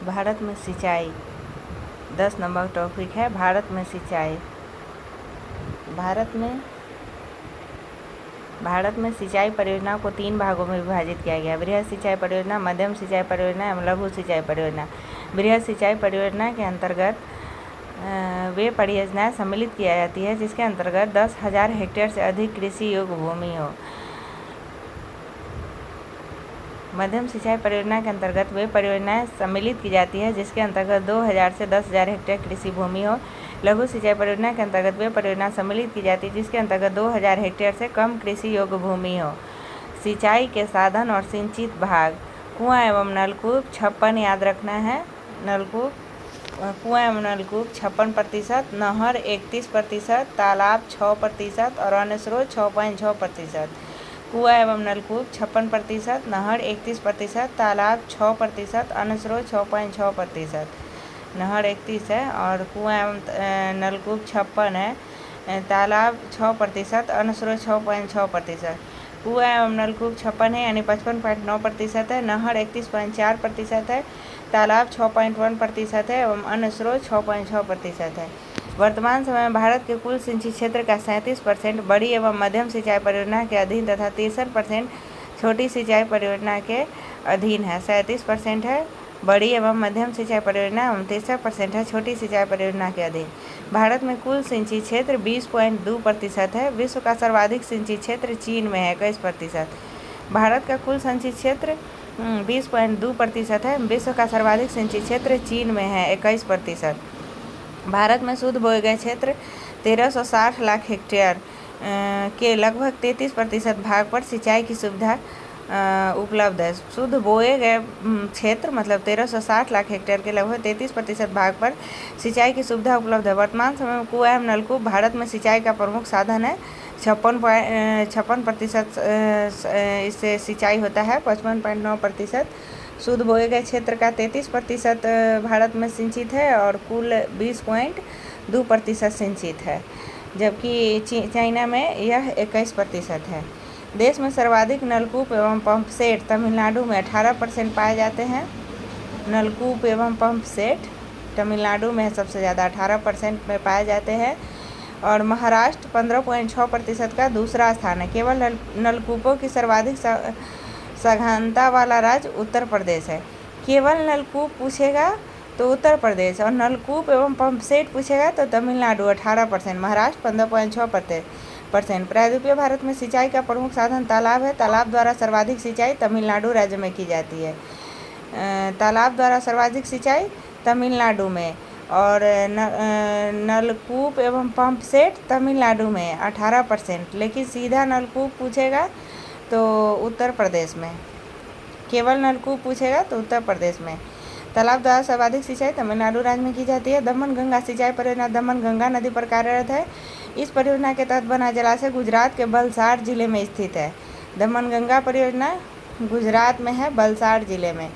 भारत में सिंचाई 10 number topic है। भारत में सिंचाई। भारत में सिंचाई परियोजना को 3 भागों में विभाजित किया गया। बृहद सिंचाई परियोजना, मध्यम सिंचाई परियोजना एवं लघु सिंचाई परियोजना। बृहद सिंचाई परियोजना के अंतर्गत वे परियोजनाएं सम्मिलित की जाती है जिसके अंतर्गत 10,000 हेक्टेयर से अधिक कृषि योग्य भूमि हो। मध्यम सिंचाई परियोजना के अंतर्गत वे परियोजनाएं सम्मिलित की जाती है जिसके अंतर्गत 2,000 से 10,000 हेक्टेयर कृषि भूमि हो। लघु सिंचाई परियोजना के अंतर्गत वे परियोजना सम्मिलित की जाती है जिसके अंतर्गत 2,000 हेक्टेयर से कम कृषि योग्य भूमि हो। सिंचाई के साधन और सिंचित भाग। कुआं एवं नलकूप 56 याद रखना है। कुआं एवं नलकूप 56%, नहर 31%, तालाब 6% और अन्य स्रोत 6.6%। कुआं एवं नलकूप 56%, नहर 31%, तालाब 6%, अन्य स्रोत 6.6%। नहर 31 है और कुआं एवं नलकूप 56 है, तालाब 6%, अन्य स्रोत 6.6%। कुआं एवं नलकूप 56 है यानी 55.9% है, नहर 31.4% है, तालाब 6.1% है एवं अन्य स्रोत 6.6% है। वर्तमान समय में भारत के कुल सिंचित क्षेत्र का 37% बड़ी एवं मध्यम सिंचाई परियोजना के अधीन तथा 63% छोटी सिंचाई परियोजना के अधीन है। 37% है बड़ी एवं मध्यम सिंचाई परियोजना एवं 63% है छोटी सिंचाई परियोजना के अधीन। भारत में कुल सिंचित क्षेत्र 20.2% है। विश्व का सर्वाधिक सिंचित क्षेत्र चीन में है 21%। भारत का कुल सिंचित क्षेत्र 20.2% है। विश्व का सर्वाधिक सिंचित क्षेत्र चीन में है 21%। भारत में शुद्ध बोए गए क्षेत्र 1360 लाख हेक्टेयर के लगभग 33% भाग पर सिंचाई की सुविधा उपलब्ध है। शुद्ध बोए गए क्षेत्र मतलब 1360 लाख हेक्टेयर के लगभग 33% भाग पर सिंचाई की सुविधा उपलब्ध है। वर्तमान समय में कुआं एवं नलकूप भारत में सिंचाई का प्रमुख साधन है। 56% इससे सिंचाई होता है। 55.9% शुद्ध बोए गए क्षेत्र का 33% भारत में सिंचित है और कुल 20.2% सिंचित है, जबकि चाइना में यह 21% है। देश में सर्वाधिक नलकूप एवं पंप सेट तमिलनाडु में 18% पाए जाते हैं। नलकूप एवं पंप सेट तमिलनाडु में सबसे ज़्यादा 18% में पाए जाते हैं और महाराष्ट्र 15.6% का दूसरा स्थान है। केवल नलकूपों की सर्वाधिक सघनता वाला राज्य उत्तर प्रदेश है। केवल नलकूप पूछेगा तो उत्तर प्रदेश और नलकूप एवं पंप सेट पूछेगा तो तमिलनाडु 18%, महाराष्ट्र 15.6%। प्रायद्वीपीय भारत में सिंचाई का प्रमुख साधन तालाब है। तालाब द्वारा सर्वाधिक सिंचाई तमिलनाडु राज्य में की जाती है। तालाब द्वारा सर्वाधिक सिंचाई तमिलनाडु में और नलकूप एवं पंप सेट तमिलनाडु में 18%, लेकिन सीधा नलकूप पूछेगा तो उत्तर प्रदेश में। केवल नलकूप पूछेगा तो उत्तर प्रदेश में। तालाब द्वारा सर्वाधिक सिंचाई तमिलनाडु राज्य में की जाती है। दमन गंगा सिंचाई परियोजना दमन गंगा नदी पर कार्यरत है। इस परियोजना के तहत बना जलाशय गुजरात के वलसाड जिले में स्थित है। दमन गंगा परियोजना गुजरात में है, वलसाड जिले में।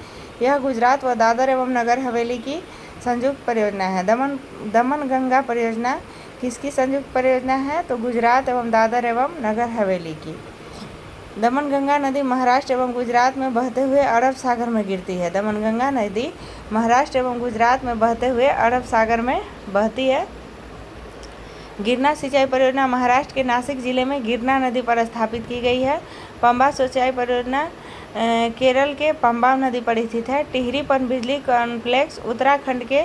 यह गुजरात व दादर एवं नगर हवेली की संयुक्त परियोजना है। दमन गंगा परियोजना किसकी संयुक्त परियोजना है तो गुजरात एवं दादर एवं नगर हवेली की। दमन गंगा नदी महाराष्ट्र एवं गुजरात में बहते हुए अरब सागर में गिरती है। दमन गंगा नदी महाराष्ट्र एवं गुजरात में बहते हुए अरब सागर में बहती है। गिरना सिंचाई परियोजना महाराष्ट्र के नासिक जिले में गिरना नदी पर स्थापित की गई है। पंबा सिंचाई परियोजना केरल के पंबा नदी पर स्थित है। टिहरी पनबिजली कॉम्प्लेक्स उत्तराखंड के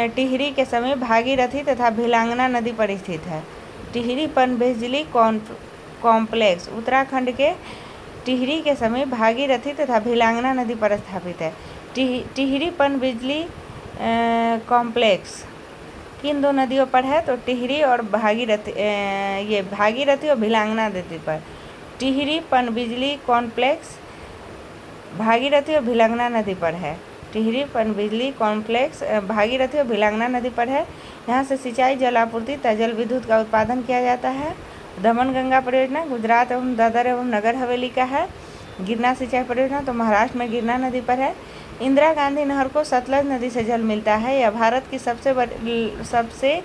टिहरी के समीप भागीरथी तथा भिलांगना नदी पर स्थित है। टिहरी पनबिजली कॉम्प्लेक्स उत्तराखंड के टिहरी के समीप भागीरथी तथा भिलांगना नदी पर स्थापित है। टिहरी पनबिजली कॉम्प्लेक्स किन दो नदियों पर है तो टिहरी और भागीरथी, ये भागीरथी और भिलांगना नदी पर। टिहरी पनबिजली कॉम्प्लेक्स भागीरथी और भिलांगना नदी पर है। टिहरी पनबिजली कॉम्प्लेक्स भागीरथी और भिलांगना नदी पर है। यहाँ से सिंचाई, जल आपूर्ति तथा जल विद्युत का उत्पादन किया जाता है। दमन गंगा परियोजना गुजरात एवं दादर एवं नगर हवेली का है। गिरना सिंचाई परियोजना तो महाराष्ट्र में गिरना नदी पर है। इंदिरा गांधी नहर को सतलज नदी से जल मिलता है। यह भारत की सबसे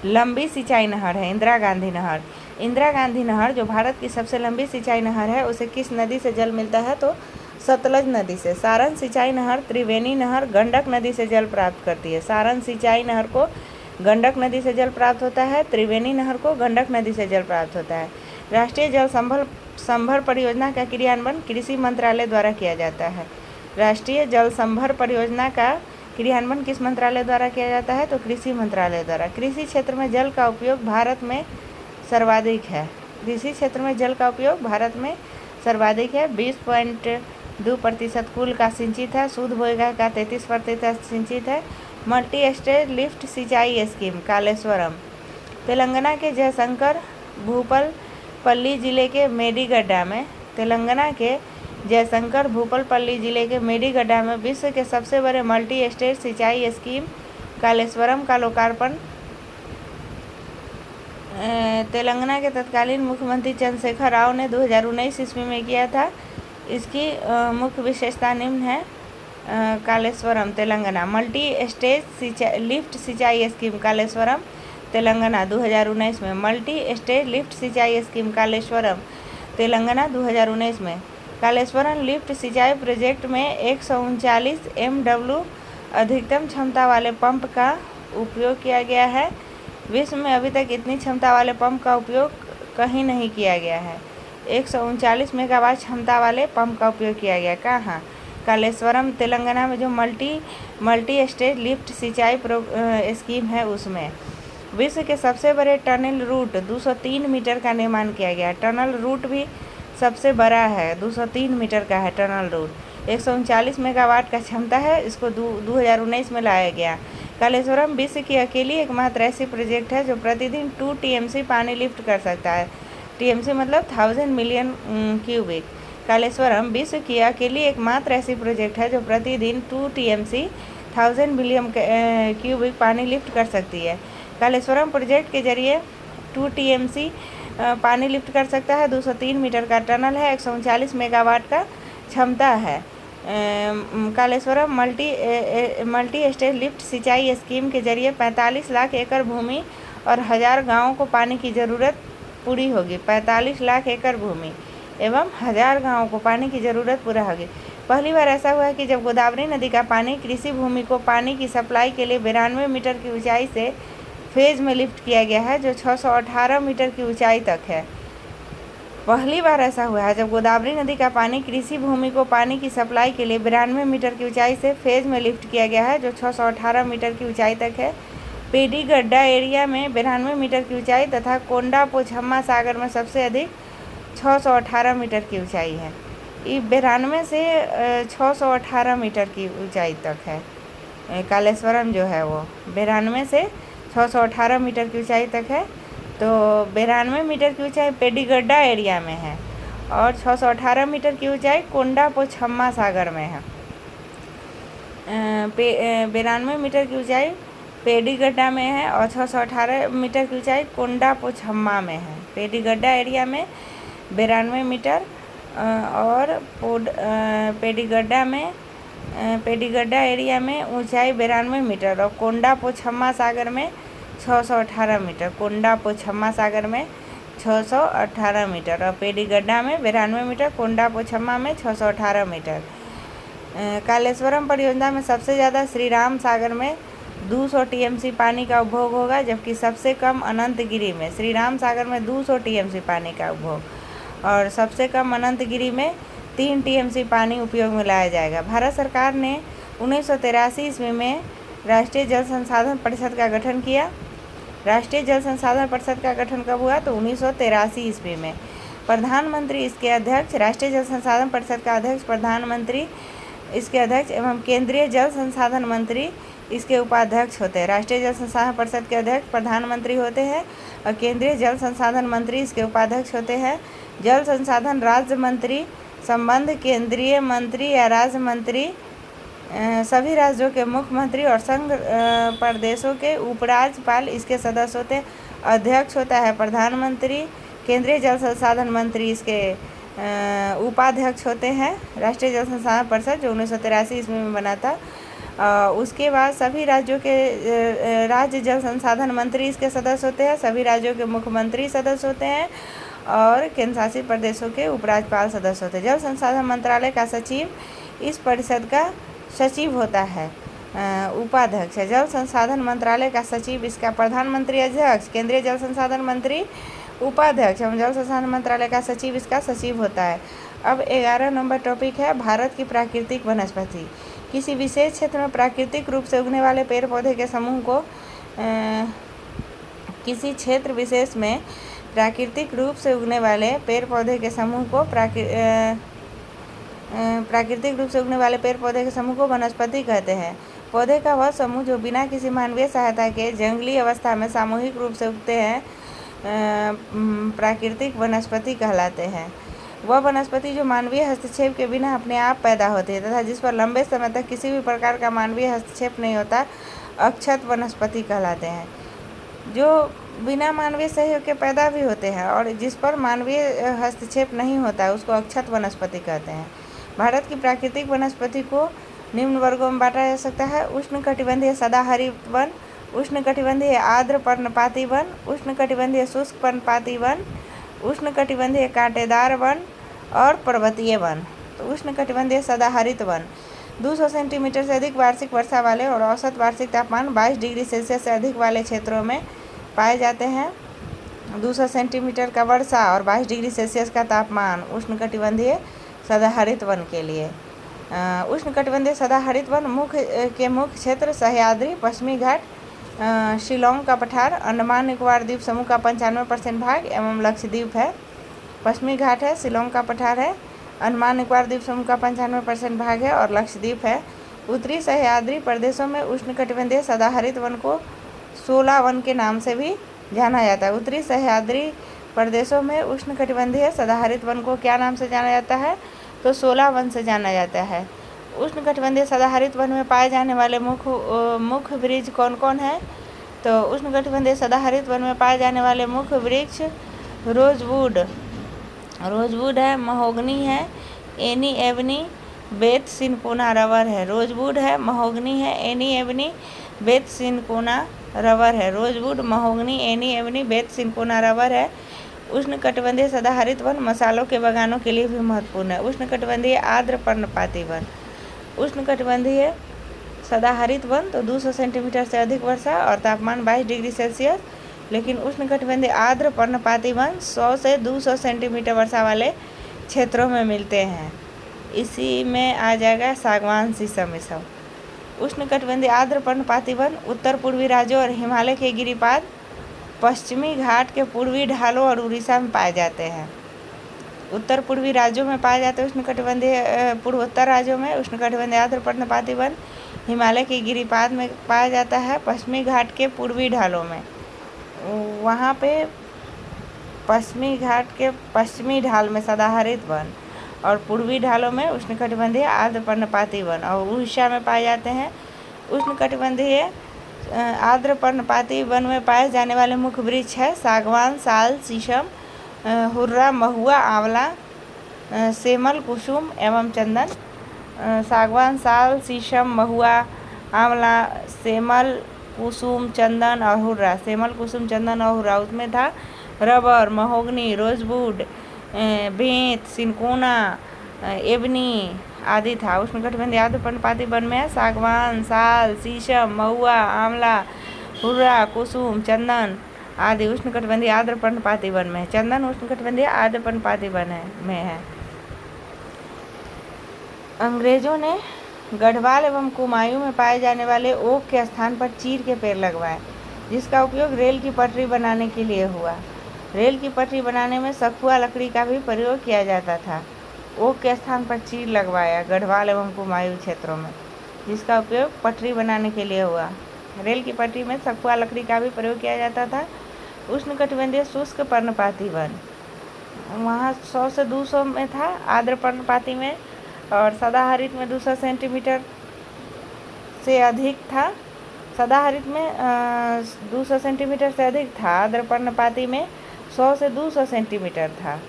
लंबी सिंचाई नहर है। इंदिरा गांधी नहर जो भारत की सबसे लंबी सिंचाई नहर है, उसे किस नदी से जल मिलता है तो सतलज नदी से। सारण सिंचाई नहर त्रिवेणी नहर गंडक नदी से जल प्राप्त करती है। सारण सिंचाई नहर को गंडक नदी से जल प्राप्त होता है। त्रिवेणी नहर को गंडक नदी से जल प्राप्त होता है। राष्ट्रीय जल संभर परियोजना का क्रियान्वयन कृषि मंत्रालय द्वारा किया जाता है। राष्ट्रीय जल संभर परियोजना का क्रियान्वयन किस मंत्रालय द्वारा किया जाता है? तो कृषि मंत्रालय द्वारा। कृषि क्षेत्र में जल का उपयोग भारत में सर्वाधिक है। कृषि क्षेत्र में जल का उपयोग भारत में सर्वाधिक है। 20.2% कुल का सिंचित है। शुद्ध भूगर्भ का 33% सिंचित है। मल्टी स्टेज लिफ्ट सिंचाई स्कीम कालेश्वरम। तेलंगाना के जयशंकर भूपलपल्ली जिले के मेडीगड्डा में तेलंगाना के जयशंकर भूपलपल्ली जिले के मेडीगड्डा में विश्व के सबसे बड़े मल्टी स्टेज सिंचाई स्कीम कालेश्वरम का लोकार्पण तेलंगाना के तत्कालीन मुख्यमंत्री चंद्रशेखर राव ने 2019 ईस्वी में किया था। इसकी मुख्य विशेषता निम्न है। Kaleshwaram Telangana multi stage lift सिंचाई स्कीम कालेश्वरम तेलंगाना 2019 में। मल्टी स्टेज लिफ्ट सिंचाई स्कीम कालेश्वरम तेलंगाना 2019 में। कालेश्वरम लिफ्ट सिंचाई प्रोजेक्ट में 139 MW अधिकतम क्षमता वाले पंप का उपयोग किया गया है। विश्व में अभी तक इतनी क्षमता वाले पंप का उपयोग कहीं नहीं किया गया है। 139 मेगावाट क्षमता वाले पंप का उपयोग किया गया। कहाँ? कालेश्वरम तेलंगाना में जो मल्टी स्टेज लिफ्ट सिंचाई स्कीम है उसमें। विश्व के सबसे बड़े टनल रूट 203 मीटर का निर्माण किया गया। टनल रूट भी सबसे बड़ा है, 203 मीटर का है टनल रूट। 139 मेगावाट का क्षमता है। इसको 2019 में लाया गया। कालेश्वरम विश्व की अकेली एकमात्र ऐसी प्रोजेक्ट है जो प्रतिदिन 2 TMC पानी लिफ्ट कर सकता है। TMC मतलब 1000 मिलियन क्यूबिक। कालेश्वरम विश्व की अकेली एकमात्र ऐसी प्रोजेक्ट है जो प्रतिदिन 2 TMC 1000 मिलियन क्यूबिक पानी लिफ्ट कर सकती है। कालेश्वरम प्रोजेक्ट के जरिए 2 TMC पानी लिफ्ट कर सकता है। 203 मीटर का टनल है। 139 मेगावाट का क्षमता है। कालेश्वरम मल्टी स्टेज लिफ्ट सिंचाई स्कीम के जरिए 45 लाख एकड़ भूमि और 1000 गाँवों को पानी की ज़रूरत पूरी होगी। 45 लाख एकड़ भूमि एवं 1000 गाँवों को पानी की ज़रूरत पूरा होगी। पहली बार ऐसा हुआ है कि जब गोदावरी नदी का पानी कृषि भूमि को पानी की सप्लाई के लिए 92 मीटर की ऊंचाई से फेज में लिफ्ट किया गया है, जो 618 मीटर की ऊंचाई तक है। पहली बार ऐसा हुआ है जब गोदावरी नदी का पानी कृषि भूमि को पानी की सप्लाई के लिए 92 मीटर की ऊंचाई से फेज में लिफ्ट किया गया है, जो 618 मीटर की ऊंचाई तक है। पेडीगड्डा एरिया में 92 मीटर की ऊंचाई तथा कोंडा पोछम्मा सागर में सबसे अधिक 618 मीटर की ऊंचाई है। ये 92 से 618 मीटर की ऊंचाई तक है। कालेश्वरम जो है वो 92 से 618 मीटर की ऊंचाई तक है। तो 92 मीटर की ऊंचाई पेडीगड्डा एरिया में है और 618 मीटर की ऊंचाई कोंडा पोछम्मा सागर में है। 92 मीटर की ऊंचाई पेडीगड्डा में है और 618 मीटर की ऊंचाई कोंडा पोछम्मा में है। पेडीगड्डा एरिया में 92 मीटर और पेडीगड्डा एरिया में ऊंचाई 92 मीटर और कोंडा पोछम्मा सागर में 618 मीटर। कोंडा पोछम्मा सागर में 618 मीटर और पेडीगड्डा में 92 मीटर, कोंडा पोछम्मा में 618 मीटर। कालेश्वरम परियोजना में सबसे ज़्यादा श्री राम सागर में 200 TMC पानी का उपभोग होगा, जबकि सबसे कम अनंतगिरी में श्री राम सागर में 200 TMC पानी का उपभोग और सबसे कम अनंतगिरी में 3 TMC पानी उपयोग में लाया जाएगा। भारत सरकार ने 1983 ईस्वी में राष्ट्रीय जल संसाधन परिषद का गठन किया। राष्ट्रीय जल संसाधन परिषद का गठन कब हुआ? तो 1983 ईस्वी में। प्रधानमंत्री इसके अध्यक्ष, राष्ट्रीय जल संसाधन परिषद का अध्यक्ष प्रधानमंत्री इसके अध्यक्ष एवं केंद्रीय जल संसाधन मंत्री इसके उपाध्यक्ष होते हैं। राष्ट्रीय जल संसाधन परिषद के अध्यक्ष प्रधानमंत्री होते हैं और केंद्रीय जल संसाधन मंत्री इसके उपाध्यक्ष होते हैं। जल संसाधन राज्य मंत्री संबंध केंद्रीय मंत्री या राज्य मंत्री सभी राज्यों के मुख्यमंत्री और संघ प्रदेशों के उपराज्यपाल इसके सदस्य होते हैं। अध्यक्ष होता है प्रधानमंत्री। केंद्रीय जल संसाधन मंत्री इसके उपाध्यक्ष होते हैं। राष्ट्रीय जल संसाधन परिषद जो 1983 ईस्वी में बना था। उसके बाद सभी राज्यों के राज्य जल संसाधन मंत्री इसके सदस्य होते हैं। सभी राज्यों के मुख्यमंत्री सदस्य होते हैं और केंद्र शासित प्रदेशों के उपराज्यपाल सदस्य होते हैं। जल संसाधन मंत्रालय का सचिव इस परिषद का सचिव होता है। उपाध्यक्ष है। जल संसाधन मंत्रालय का सचिव, इसका प्रधानमंत्री अध्यक्ष, केंद्रीय जल संसाधन मंत्री उपाध्यक्ष एवं जल संसाधन मंत्रालय का सचिव इसका सचिव होता है। अब 11 नंबर टॉपिक है भारत की प्राकृतिक वनस्पति। किसी विशेष क्षेत्र में प्राकृतिक रूप से उगने वाले पेड़ पौधे के समूह को किसी क्षेत्र विशेष में प्राकृतिक रूप से उगने वाले पेड़ पौधे के समूह को प्राकृतिक रूप से उगने वाले पेड़ पौधे के समूह को वनस्पति कहते हैं। पौधे का वह समूह जो बिना किसी मानवीय सहायता के जंगली अवस्था में सामूहिक रूप से उगते हैं प्राकृतिक वनस्पति कहलाते हैं। वह वनस्पति जो मानवीय हस्तक्षेप के बिना अपने आप पैदा होती है तथा जिस पर लंबे समय तक किसी भी प्रकार का मानवीय हस्तक्षेप नहीं होता, अक्षत वनस्पति कहलाते हैं। जो बिना मानवीय सहयोग के पैदा भी होते हैं और जिस पर मानवीय हस्तक्षेप नहीं होता उसको अक्षत वनस्पति कहते हैं। भारत की प्राकृतिक वनस्पति को निम्न वर्गों में बांटा जा सकता है: उष्णकटिबंधीय सदाहरित वन, उष्णकटिबंधीय आर्द्र पर्णपाती वन, उष्णकटिबंधीय शुष्क पर्णपाती वन, उष्णकटिबंधीय कांटेदार वन और पर्वतीय वन। तो उष्णकटिबंधीय सदाहरित वन 200 सेंटीमीटर से अधिक वार्षिक वर्षा वाले और औसत वार्षिक तापमान 22 डिग्री सेल्सियस से अधिक वाले क्षेत्रों में पाए जाते हैं। 200 सेंटीमीटर का वर्षा और 22 डिग्री सेल्सियस का तापमान उष्णकटिबंधीय सदाहरित वन के लिए। उष्णकटिबंधीय सदाहरित वन मुख्य क्षेत्र सह्याद्री, पश्चिमी घाट, शिलोंग का पठार, अंडमान निकोबार द्वीप समूह का 95% भाग एवं लक्षद्वीप है। पश्चिमी घाट है, शिलोंग का पठार है, अंडमान निकोबार द्वीप समूह का 95% भाग है और लक्षद्वीप है। उत्तरी सह्याद्री प्रदेशों में उष्णकटिबंधीय सदाहरित वन को 16 वन के नाम से भी जाना जाता है। उत्तरी सह्याद्री प्रदेशों में उष्णकटिबंधीय सदाहरित वन को क्या नाम से जाना जाता है? तो 16 वन से जाना जाता है। उष्णकटिबंधीय सदाहरित वन में पाए जाने वाले मुख्य वृक्ष कौन कौन है? तो उष्णकटिबंधीय सदाहरित वन में पाए जाने वाले मुख्य वृक्ष रोजवुड है, महोगनी है, एनी एबनी, बेथ सिनकोना रबर है। रोजवुड है, महोगनी है, एनी एबनी, बेथ सिनकोना रबर है। रोजवुड, महोगनी, एनी एबनी, बेथ सिनकोना रबर है। उष्णकटिबंधीय सदाहरित वन मसालों के बागानों के लिए भी महत्वपूर्ण है। उष्णकटिबंधीय आर्द्र पर्णपाती वन, उष्णकटिबंधीय सदाहरित वन तो 200 सेंटीमीटर से अधिक वर्षा और तापमान 22 डिग्री सेल्सियस, लेकिन उष्णकटिबंधीय आर्द्र पर्णपाती वन 100 से 200 सेंटीमीटर वर्षा वाले क्षेत्रों में मिलते हैं। इसी में आ जाएगा सागवान, शीशम ये सब। उष्णकटिबंधीय आर्द्र पर्णपाती वन उत्तर पूर्वी राज्यों और हिमालय के गिरिपाद, पश्चिमी घाट के पूर्वी ढालों और उड़ीसा में पाए जाते हैं। उत्तर पूर्वी राज्यों में पाए जाते हैं उष्णकटिबंधीय, पूर्वोत्तर राज्यों में उष्णकटिबंधीय आर्द्र पर्णपाती वन हिमालय के गिरिपाद में पाया जाता है। पश्चिमी घाट के पूर्वी ढालों में, वहाँ पे पश्चिमी घाट के पश्चिमी ढाल में सदाहरित वन और पूर्वी ढालों में उष्णकटिबंधीय आर्द्र पर्णपाती वन और उड़ीसा में पाए जाते हैं। उष्णकटिबंधीय आर्द्र पर्णपाती वन में पाए जाने वाले मुख्य वृक्ष है सागवान, साल, शीशम, हुर्रा, महुआ, आंवला, सेमल, कुसुम एवं चंदन। सागवान, साल, शीशम, महुआ, आंवला, सेमल, कुसुम, चंदन और हुर्रा। सेमल, कुसुम, चंदन और हुर्रा। उसमें था रबर, महोगनी, रोजवुड, बेंत, सिनकोना, एबनी आदि था। उष्णकटिबंधीय आर्द्र पर्णपाती वन में सागवान, साल, शीशम, महुआ, आंवला, हुर्रा, कुसुम, चंदन आदि उष्णकटिबंधीय आर्द्र पर्णपाती वन में है। चंदन उष्णकटिबंधीय आर्द्र पर्णपाती वन में है। अंग्रेजों ने गढ़वाल एवं कुमायूं में पाए जाने वाले ओक के स्थान पर चीड़ के पेड़ लगवाए, जिसका उपयोग रेल की पटरी बनाने के लिए हुआ। रेल की पटरी बनाने में सखुआ लकड़ी का भी प्रयोग किया जाता था। ओक के स्थान पर चीड़ लगवाया गढ़वाल एवं कुमायूं क्षेत्रों में, जिसका उपयोग पटरी बनाने के लिए हुआ। रेल की पटरी में सखुआ लकड़ी का भी प्रयोग किया जाता था। उष्णकटिबंधीय शुष्क पर्णपाती वन, वहाँ 100 से 200 में था आर्द्र पर्णपाती में, और सदाहरित में 200 सेंटीमीटर से अधिक था। सदाहरित में 200 सेंटीमीटर से अधिक था। आर्द्र पर्णपाती में 100 से 200 सेंटीमीटर था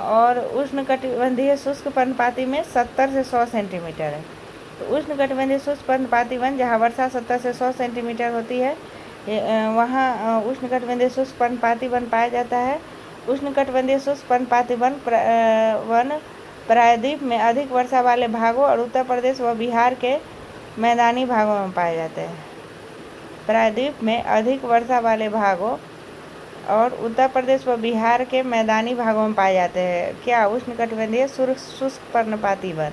और उष्णकटिबंधीय शुष्क पर्णपाती में 70 से 100 सेंटीमीटर है। तो उष्णकटिबंधीय शुष्क पर्णपाती वन जहाँ वर्षा 70 से 100 सेंटीमीटर होती है, वहाँ उष्णकटिबंधीय शुष्क पर्णपाती वन पाया जाता है। उष्णकटिबंधीय शुष्क पर्णपाती वन प्रायद्वीप में अधिक वर्षा वाले भागों और उत्तर प्रदेश व बिहार के मैदानी भागों में पाए जाते हैं। प्रायद्वीप में अधिक वर्षा वाले भागों और उत्तर प्रदेश व बिहार के मैदानी भागों में पाए जाते हैं। क्या? उष्णकटिबंधीय शुष्क पर्णपाती वन।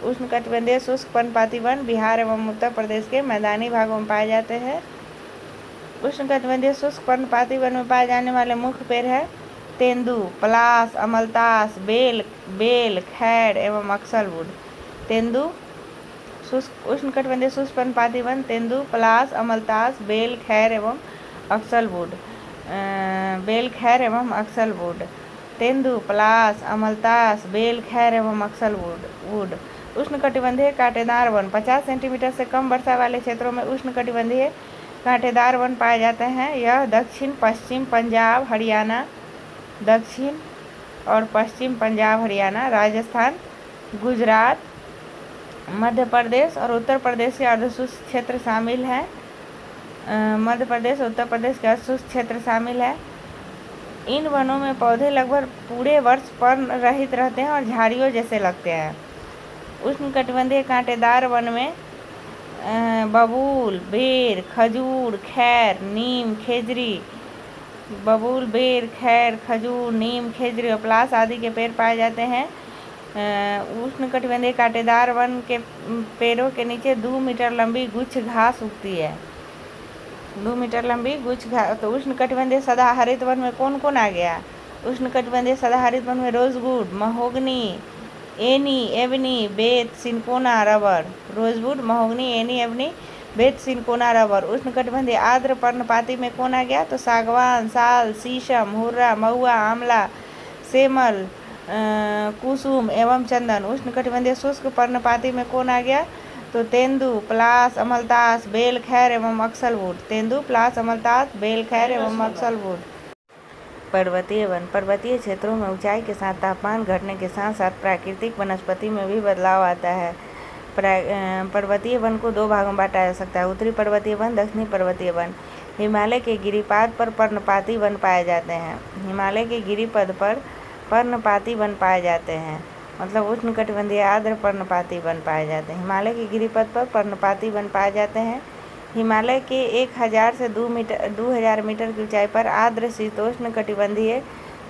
उष्णकटिबंधीय शुष्क पर्णपाती वन बिहार एवं उत्तर प्रदेश के मैदानी भागों में पाए जाते हैं। उष्णकटिबंधीय शुष्क पर्णपाती वन में पाए जाने वाले मुख्य पेड़ है तेंदू, पलाश, अमलतास, बेल, खैर एवं अक्सलवुड। तेंदू उष्णकटिबंधीय शुष्क पर्णपाती वन तेंदू, पलाश, अमलतास, बेल, खैर एवं अक्सलवुड। तेंदू, पलाश, अमलतास, बेल, खैर एवं अक्सलवुड। उष्णकटिबंधीय कांटेदार वन 50 सेंटीमीटर से कम वर्षा वाले क्षेत्रों में उष्णकटिबंधीय कांटेदार वन पाए जाते हैं। यह दक्षिण पश्चिम पंजाब, हरियाणा, राजस्थान, गुजरात, मध्य प्रदेश और उत्तर प्रदेश के अर्धशुष्क क्षेत्र शामिल हैं। मध्य प्रदेश और उत्तर प्रदेश के अर्धशुष्क क्षेत्र शामिल है। इन वनों में पौधे लगभग पूरे वर्ष पर्ण रहित रहते हैं और झाड़ियों जैसे लगते हैं। उष्णकटिबंधीय कांटेदार वन में बबूल, बेर, खजूर, खैर, नीम, खेजड़ी और पलाश आदि के पेड़ पाए जाते हैं। उष्णकटिबंधीय कांटेदार वन के पेड़ों के नीचे 2 मीटर लंबी गुच्छ घास उगती है। 2 मीटर लंबी गुच्छ घास। तो उष्णकटिबंधीय सदाहरित वन में कौन कौन आ गया? उष्णकटिबंधीय सदाहरित वन में रोजवुड, महोगनी, एनी, एबनी, बेत, सिनकोना, रबर। रोजवुड, महोगनी, एनी, एबनी, बेत, सिनकोना, रबर। उष्णकटिबंधीय आर्द्र पर्णपाती में कौन आ गया? तो सागवान, साल, शीशम, हुर्रा, महुआ, आंवला, सेमल, कुसुम एवं चंदन। उष्णकटिबंधीय शुष्क पर्णपाती में कौन आ गया? तो तेंदू, पलाश, अमलतास, बेल, खैर एवं अक्सलवुड। तेंदू, पलाश, अमलतास, बेल, खैर एवं अक्सलवुड। पर्वतीय वन पर्वतीय क्षेत्रों में ऊंचाई के साथ तापमान घटने के साथ साथ प्राकृतिक वनस्पति में भी बदलाव आता है। पर्वतीय वन को 2 भागों में बांटा जा सकता है, उत्तरी पर्वतीय वन, दक्षिणी पर्वतीय वन। हिमालय के गिरिपाद पर पर्णपाती वन पाए जाते हैं। हिमालय के गिरिपद पर पर्णपाती वन पाए जाते हैं, मतलब उष्णकटिबंधीय आर्द्र पर्णपाती वन पाए जाते हैं। हिमालय के गिरिपद पर पर्णपाती वन पाए जाते हैं। हिमालय के 1000 से 2000 मीटर की ऊंचाई पर आर्द्र शीतोष्ण कटिबंधीय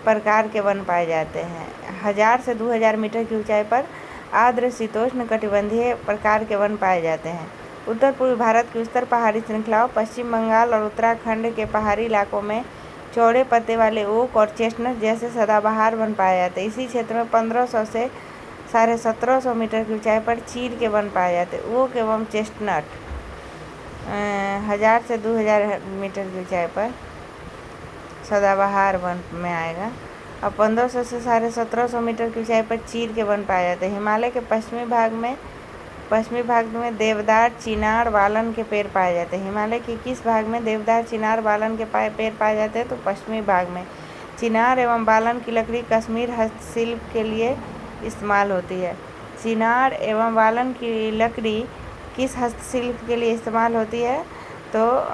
प्रकार के वन पाए जाते हैं। 1000 से 2000 मीटर की ऊंचाई पर आर्द्र शीतोष्ण कटिबंधीय प्रकार के वन पाए जाते हैं। उत्तर पूर्वी भारत की उच्चतर पहाड़ी श्रृंखलाओं, पश्चिम बंगाल और उत्तराखंड के पहाड़ी इलाकों में चौड़े पत्ते वाले ओक और चेस्टनट जैसे सदाबहार वन पाए जाते हैं। इसी क्षेत्र में 1500 से 1750 मीटर की ऊंचाई पर चीड़ के वन पाए जाते हैं। ओक एवं चेस्टनट 1000 से 2000 मीटर की ऊंचाई पर सदाबहार वन में आएगा। और 1500 से 1750 मीटर की ऊंचाई पर चीड़ के वन पाए जाते हैं। हिमालय के पश्चिमी भाग में देवदार, चिनार, वालन के पेड़ पाए जाते हैं। हिमालय के किस भाग में देवदार, चिनार, वालन के पेड़ पाए जाते हैं? तो पश्चिमी भाग में। चिनार एवं वालन की लकड़ी कश्मीर हस्तशिल्प के लिए इस्तेमाल होती है। चिनार एवं वालन की लकड़ी किस हस्तशिल्प के लिए इस्तेमाल होती है? तो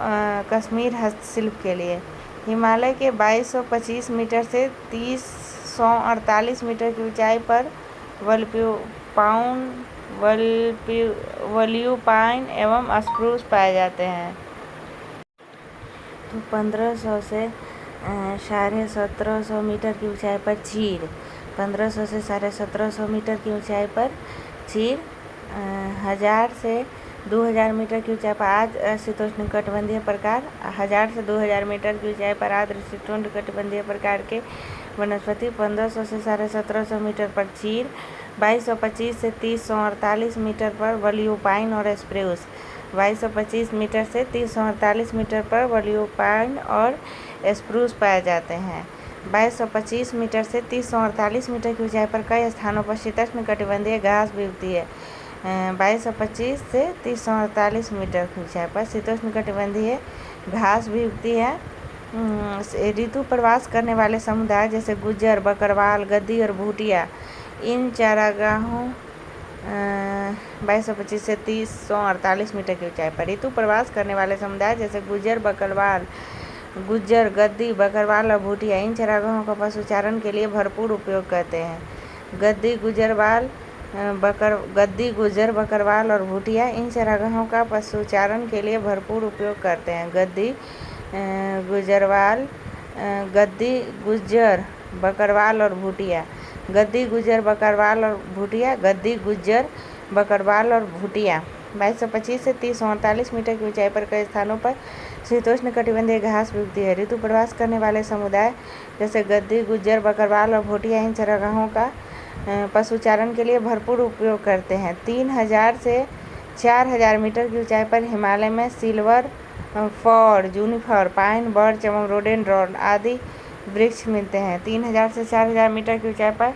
कश्मीर हस्तशिल्प के लिए। हिमालय के 2225 मीटर से 3048 मीटर की ऊंचाई पर वल्यूपाइन एवं स्प्रूस पाए जाते हैं। तो 1500 से 1750 मीटर की ऊंचाई पर चीड़, 1500 से 1750 मीटर की ऊंचाई पर चीड़, 1000 से 2000 मीटर की ऊंचाई पर आर्द्र शीतोष्ण कटिबंधीय प्रकार, 1000 से 2000 मीटर की ऊंचाई पर आर्द्र शीतोष्ण कटिबंधीय प्रकार के वनस्पति, 1500 से 1750 मीटर पर चीड़, 2225 से 3048 मीटर पर वल्यूपाइन और स्प्रूस, 2225 मीटर से 3048 मीटर पर वल्यूपाइन और स्प्रूस पाए जाते हैं। 2225 मीटर से 3048 मीटर की ऊंचाई पर कई स्थानों पर शीतोष्ण कटिबंधीय घास भी उगती है। 2225 से 3048 मीटर की ऊंचाई पर शीतोष्ण कटिबंधीय घास भी उगती है। ऋतु प्रवास करने वाले समुदाय जैसे गुज्जर, बकरवाल, गद्दी और भूटिया, इन चारागाहों 2225 से 3048 मीटर की ऊंचाई पर ऋतु प्रवास करने वाले समुदाय जैसे गुज्जर, बकरवाल, गुज्जर, गद्दी, बकरवाल और भूटिया इन चरागाहों का पशुचारण के लिए भरपूर उपयोग करते हैं। गद्दी, गुज्जर, बकरवाल और भूटिया इन चरागाहों का पशुचारण के लिए भरपूर उपयोग करते हैं। गद्दी, गुज्जर, बकरवाल और भूटिया। गद्दी, गुज्जर, बकरवाल और भूटिया। गद्दी, गुज्जर, बकरवाल और भूटिया 2225 से 3039 मीटर की ऊंचाई पर कई स्थानों पर शीतोष्ण कटिबंधीय घास भी उगती है। ऋतु प्रवास करने वाले समुदाय जैसे गद्दी, गुज्जर, बकरवाल और भूटिया इन चरागाहों का पशुचारण के लिए भरपूर उपयोग करते हैं। 3000 से 4000 मीटर की ऊंचाई पर हिमालय में silver fir, Juniper, pine, birch एवं रोडेंड्रॉन आदि वृक्ष मिलते हैं। 3000 से 4000 मीटर की ऊंचाई पर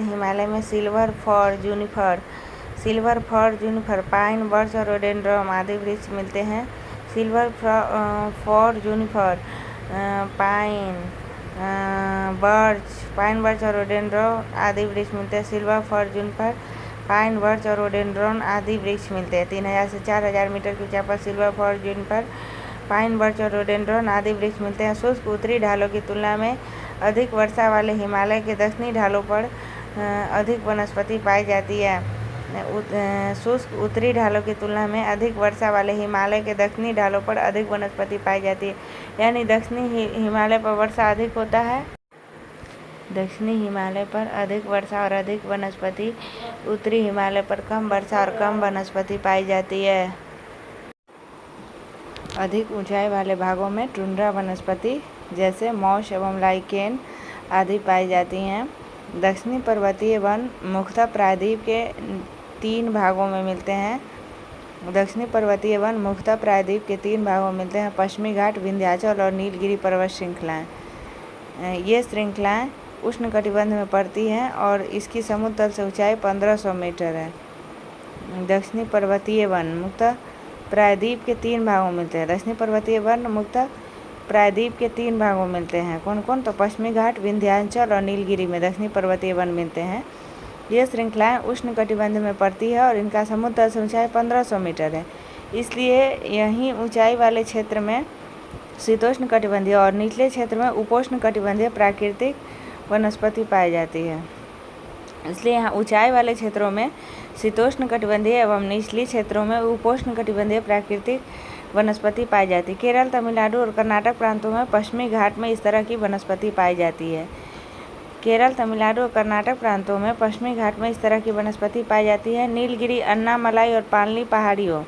हिमालय में silver fir, Juniper, pine, birch और रोडेंड्रॉन आदि वृक्ष मिलते हैं। Silver fir, Juniper, pine, birch और रोडेंड्रॉन आदि वृक्ष मिलते हैं। Silver fir, Juniper, pine, birch और रोडेंड्रॉन आदि वृक्ष मिलते हैं। 3000 से 4000 मीटर की ऊंचाई पर silver fir, Juniper, pine, birch और रोडेंड्रॉन आदि वृक्ष मिलते हैं। शुष्क उत्तरी ढालों की तुलना में अधिक वर्षा वाले हिमालय के दक्षिणी ढालों पर अधिक वनस्पति पाई जाती है। शुष्क उत्तरी ढालों की तुलना में अधिक वर्षा वाले हिमालय के दक्षिणी ढालों पर अधिक वनस्पति पाई जाती है। यानी दक्षिणी हिमालय पर वर्षा अधिक होता है। दक्षिणी हिमालय पर अधिक वर्षा और अधिक वनस्पति, उत्तरी हिमालय पर कम वर्षा और कम वनस्पति पाई जाती है। अधिक ऊंचाई वाले भागों में टुंड्रा वनस्पति जैसे मॉस एवं लाइकेन आदि पाई जाती हैं। दक्षिणी पर्वतीय वन मुख्यतः प्रायद्वीप के 3 भागों में मिलते हैं। पश्चिमी घाट, विंध्याचल और नीलगिरी पर्वत श्रृंखलाएं। ये श्रृंखलाएं उष्णकटिबंध में पड़ती हैं और इसकी समुद्र तल से ऊंचाई 1500 मीटर है। दक्षिणी पर्वतीय वन मुख्यतः प्रायद्वीप के 3 भागों में मिलते हैं। कौन कौन? तो पश्चिमी घाट, विंध्याचल और नीलगिरी में दक्षिणी पर्वतीय वन मिलते हैं। ये श्रृंखलाएं उष्णकटिबंध में पड़ती है और इनका समुद्र तल से ऊंचाई 1500 मीटर है। इसलिए यहीं ऊंचाई वाले क्षेत्र में शीतोष्ण कटिबंधीय और निचले क्षेत्र में उपोष्ण कटिबंधीय प्राकृतिक वनस्पति पाई जाती है। इसलिए यहाँ ऊंचाई वाले क्षेत्रों में शीतोष्ण कटिबंधीय एवं निचली क्षेत्रों में उपोष्ण कटिबंधीय प्राकृतिक वनस्पति पाई जाती है। केरल, तमिलनाडु और कर्नाटक प्रांतों में पश्चिमी घाट में इस तरह की वनस्पति पाई जाती है। नीलगिरी, अन्नामलाई और पालनी पहाड़ियों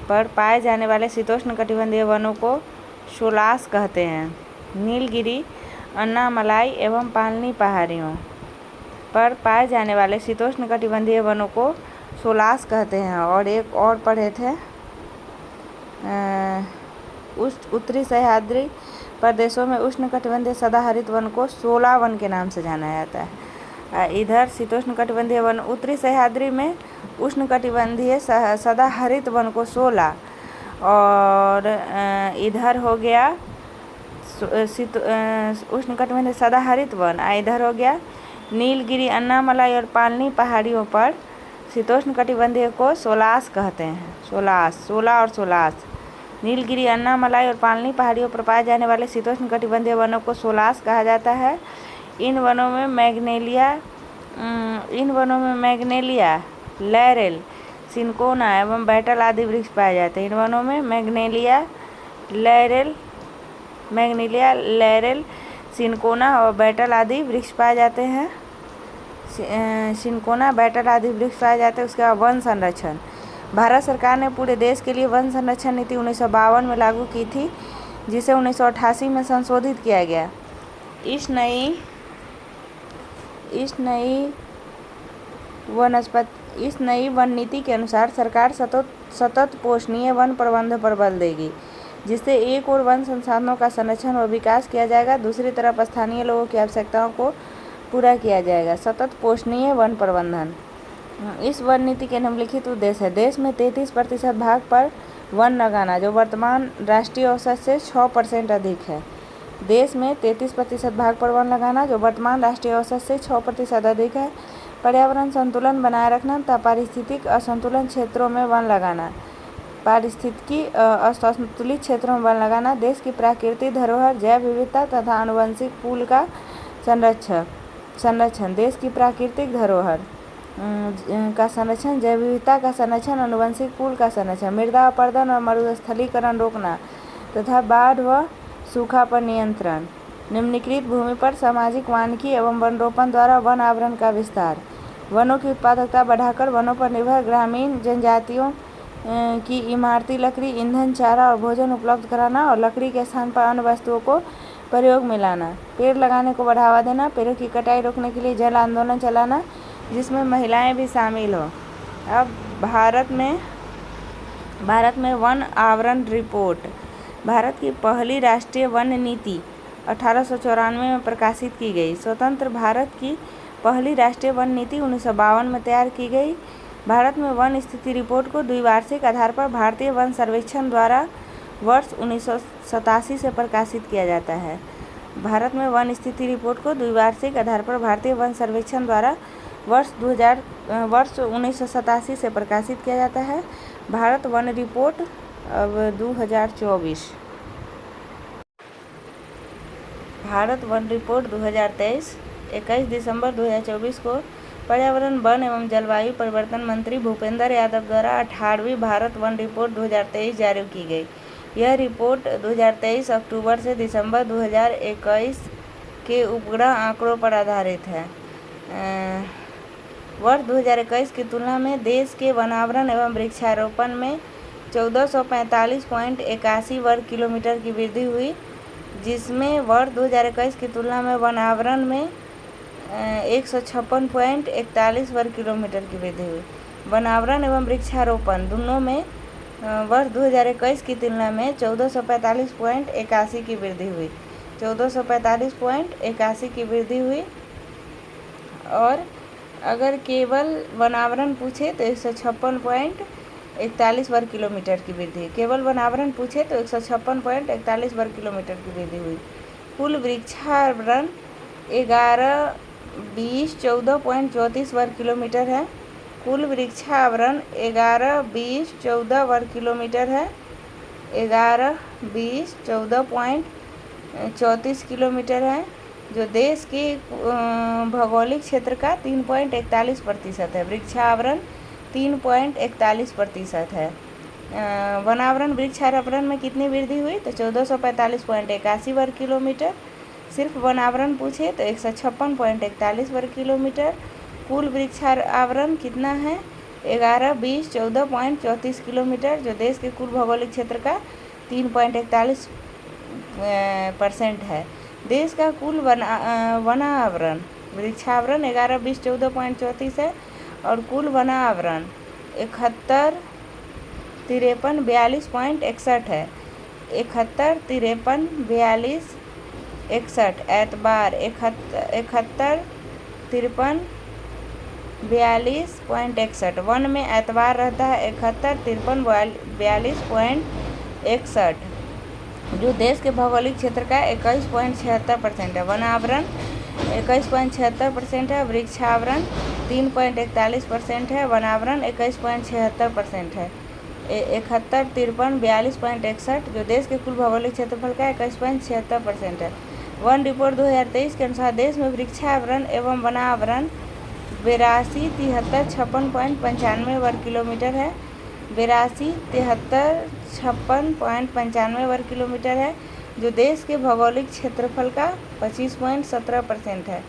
पर पाए जाने वाले शीतोष्ण कटिबंधीय वनों को सोलास कहते हैं। नीलगिरी, अन्नामलाई एवं पालनी पहाड़ियों पर पाए जाने वाले शीतोष्ण कटिबंधीय वनों को सोलास कहते हैं। और एक और पढ़े थे, उत्तरी सह्याद्री प्रदेशों में उष्णकटिबंधीय सदाहरित वन को शोला वन के नाम से जाना जाता है। इधर शीतोष्ण कटिबंधीय वन उत्तरी सह्याद्री में उष्णकटिबंधीय सदाहरित वन को शोला, और इधर हो गया उष्णकटिबंधीय सदाहरित वन। इधर हो गया नीलगिरी, अन्नामलाई और पालनी पहाड़ियों पर शीतोष्ण कटिबंधीय को सोलास कहते हैं। सोलास। नीलगिरी, अन्नामलाई और पालनी पहाड़ियों पर पाए जाने वाले शीतोष्ण कटिबंधीय वनों को सोलास कहा जाता है। इन वनों में मैग्नेलिया, लैरेल, सिनकोना एवं बैटल आदि वृक्ष पाए जाते हैं। इन वनों में मैग्नेलिया, लैरेल, सिनकोना और बैटल आदि वृक्ष पाए जाते हैं। उसके बाद वन संरक्षण। भारत सरकार ने पूरे देश के लिए वन संरक्षण नीति 1952 में लागू की थी, जिसे 1988 में संशोधित किया गया। इस नई वन नीति के अनुसार सरकार सतत पोषणीय वन प्रबंधन पर बल देगी, जिससे एक ओर वन संसाधनों का संरक्षण व विकास किया जाएगा, दूसरी तरफ स्थानीय लोगों की आवश्यकताओं को पूरा किया जाएगा। सतत पोषणीय वन प्रबंधन। इस वन नीति के निम्नलिखित उद्देश्य है: देश में 33% भाग पर वन लगाना, जो वर्तमान राष्ट्रीय औसत से 6% अधिक है। देश में 33% भाग पर वन लगाना, जो वर्तमान राष्ट्रीय औसत से 6% अधिक है। पर्यावरण संतुलन बनाए रखना तथा पारिस्थितिक असंतुलन क्षेत्रों में वन लगाना। पारिस्थितिकी असंतुलित क्षेत्रों में वन लगाना, देश की प्राकृतिक धरोहर, जैव विविधता तथा आनुवंशिक पूल का संरक्षण, देश की प्राकृतिक धरोहर का संरक्षण, जैव विविधता का संरक्षण, आनुवंशिक पूल का संरक्षण, मृदा अपरदन और मरुस्थलीकरण रोकना तथा बाढ़ व सूखा पर नियंत्रण, निम्नलिखित भूमि पर सामाजिक वानिकी एवं वनरोपण द्वारा वन आवरण का विस्तार, वनों की उत्पादकता बढ़ाकर वनों पर निर्भर ग्रामीण जनजातियों की इमारती लकड़ी, ईंधन, चारा और भोजन उपलब्ध कराना और लकड़ी के स्थान पर अन्य वस्तुओं को प्रयोग में लाना, पेड़ लगाने को बढ़ावा देना, पेड़ों की कटाई रोकने के लिए जन आंदोलन चलाना जिसमें महिलाएं भी शामिल हो। अब भारत में वन आवरण रिपोर्ट। भारत की पहली राष्ट्रीय वन नीति 1894 में प्रकाशित की गई। स्वतंत्र भारत की पहली राष्ट्रीय वन नीति 1952 में तैयार की गई। भारत में वन स्थिति रिपोर्ट को द्विवार्षिक आधार पर भारतीय वन सर्वेक्षण द्वारा वर्ष 1987 से प्रकाशित किया जाता है। भारत में वन स्थिति रिपोर्ट को द्विवार्षिक आधार पर भारतीय वन सर्वेक्षण द्वारा वर्ष 1987 से प्रकाशित किया जाता है। भारत वन रिपोर्ट अब 2024। भारत वन रिपोर्ट 2023 21 दिसंबर 2024 को पर्यावरण, वन एवं जलवायु परिवर्तन मंत्री भूपेंद्र यादव द्वारा 18वीं भारत वन रिपोर्ट 2023 जारी की गई। यह रिपोर्ट 2023 अक्टूबर से दिसंबर 2021 के उपग्रह आंकड़ों पर आधारित है। वर्ष 2021 की तुलना में देश के वनावरण एवं वृक्षारोपण में 1445.81 वर्ग किलोमीटर की वृद्धि हुई, जिसमें वर्ष 2021 की तुलना में वनावरण में 156.41 वर्ग किलोमीटर की वृद्धि हुई। वनावरण एवं वृक्षारोपण दोनों में वर्ष 2021 की तुलना में 1445.81 की वृद्धि हुई, 1445.81 की वृद्धि हुई। और अगर केवल वनावरण पूछे तो 156.41 वर्ग किलोमीटर की वृद्धि, केवल वनावरण पूछे तो 156.41 वर्ग किलोमीटर की वृद्धि हुई। कुल वृक्षावरण 11-20-14.34 वर्ग किलोमीटर है। कुल वृक्षावरण 11-20-14 वर्ग किलोमीटर है। 11-20-14.34 किलोमीटर है, जो देश के भौगोलिक क्षेत्र का 3.41% है। वृक्षावरण 3.41% है। वनावरण वृक्षारोपण में कितनी वृद्धि हुई तो 1445.81 वर्ग किलोमीटर। सिर्फ वनावरण पूछे तो 156.41 वर्ग किलोमीटर। कुल वृक्षावरण कितना है 11-20-14.34 किलोमीटर, जो देश के कुल भौगोलिक क्षेत्र का 3.41% है। देश का कुल वनावरण वृक्षावरण 11-20-14.34 है और कुल वनावरण 71-53-42.61 है। 71-53-42-61 एतबार 71-53-42.61। वन में एतबार रहता है 71-53-42.61, जो देश के भौगोलिक क्षेत्र का 21.76% है। वनावरण 21.76% है। वृक्षावरण 3.41% है। वनावरण 21.76% है। 71-53-42.61, जो देश के कुल भौगोलिक क्षेत्रफल का 21.76% है। वन रिपोर्ट 2023 के अनुसार देश में वृक्षावरण एवं वनावरण 82-73-56.95 वर्ग किलोमीटर है। 82-73-56.95 वर्ग किलोमीटर है, जो देश के भौगोलिक क्षेत्रफल का 25.17% है।